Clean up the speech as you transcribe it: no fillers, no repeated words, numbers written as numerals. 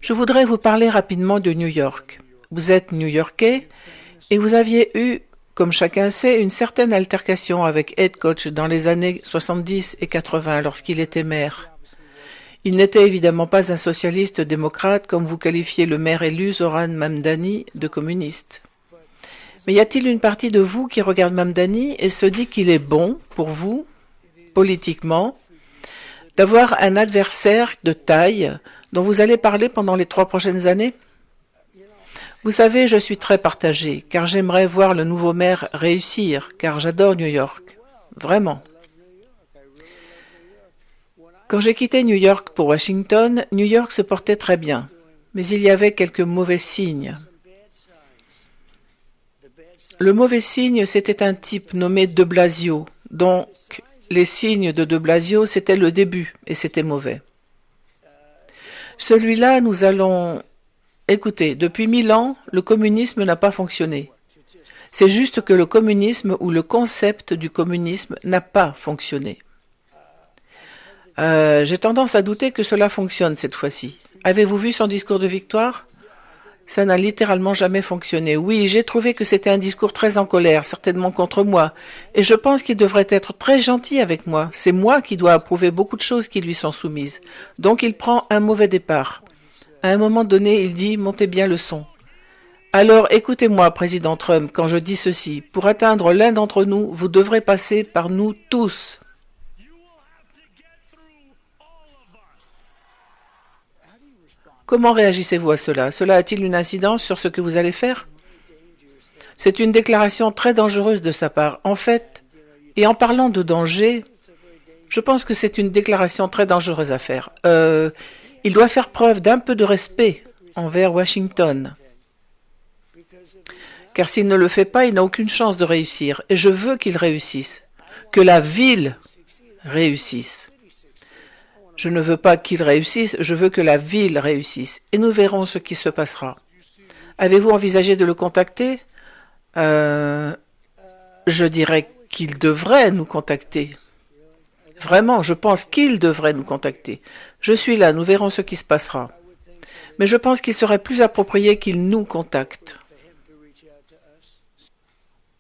Je voudrais vous parler rapidement de New York. Vous êtes New-Yorkais et vous aviez eu, comme chacun sait, une certaine altercation avec Ed Koch dans les années 70 et 80 lorsqu'il était maire. Il n'était évidemment pas un socialiste démocrate comme vous qualifiez le maire élu Zoran Mamdani de communiste. Mais y a-t-il une partie de vous qui regarde Mamdani et se dit qu'il est bon pour vous, politiquement, d'avoir un adversaire de taille dont vous allez parler pendant les 3 prochaines années? Vous savez, je suis très partagé, car j'aimerais voir le nouveau maire réussir, car j'adore New York. Vraiment. Quand j'ai quitté New York pour Washington, New York se portait très bien, mais il y avait quelques mauvais signes. Le mauvais signe, c'était un type nommé de Blasio, donc les signes de Blasio, c'était le début, et c'était mauvais. Celui-là, nous allons... Écoutez, depuis 1000 ans, le communisme n'a pas fonctionné. C'est juste que le communisme ou le concept du communisme n'a pas fonctionné. J'ai tendance à douter que cela fonctionne cette fois-ci. Avez-vous vu son discours de victoire? Ça n'a littéralement jamais fonctionné. Oui, j'ai trouvé que c'était un discours très en colère, certainement contre moi. Et je pense qu'il devrait être très gentil avec moi. C'est moi qui dois approuver beaucoup de choses qui lui sont soumises. Donc il prend un mauvais départ. À un moment donné, il dit « Montez bien le son ». Alors écoutez-moi, Président Trump, quand je dis ceci. Pour atteindre l'un d'entre nous, vous devrez passer par nous tous. Comment réagissez-vous à cela? Cela a-t-il une incidence sur ce que vous allez faire? C'est une déclaration très dangereuse de sa part. En fait, et en parlant de danger, je pense que c'est une déclaration très dangereuse à faire. Il doit faire preuve d'un peu de respect envers Washington. Car s'il ne le fait pas, il n'a aucune chance de réussir. Et je veux qu'il réussisse. Que la ville réussisse. Je ne veux pas qu'il réussisse, je veux que la ville réussisse. Et nous verrons ce qui se passera. Avez-vous envisagé de le contacter? Je dirais qu'il devrait nous contacter. Vraiment, je pense qu'il devrait nous contacter. Je suis là, nous verrons ce qui se passera. Mais je pense qu'il serait plus approprié qu'il nous contacte.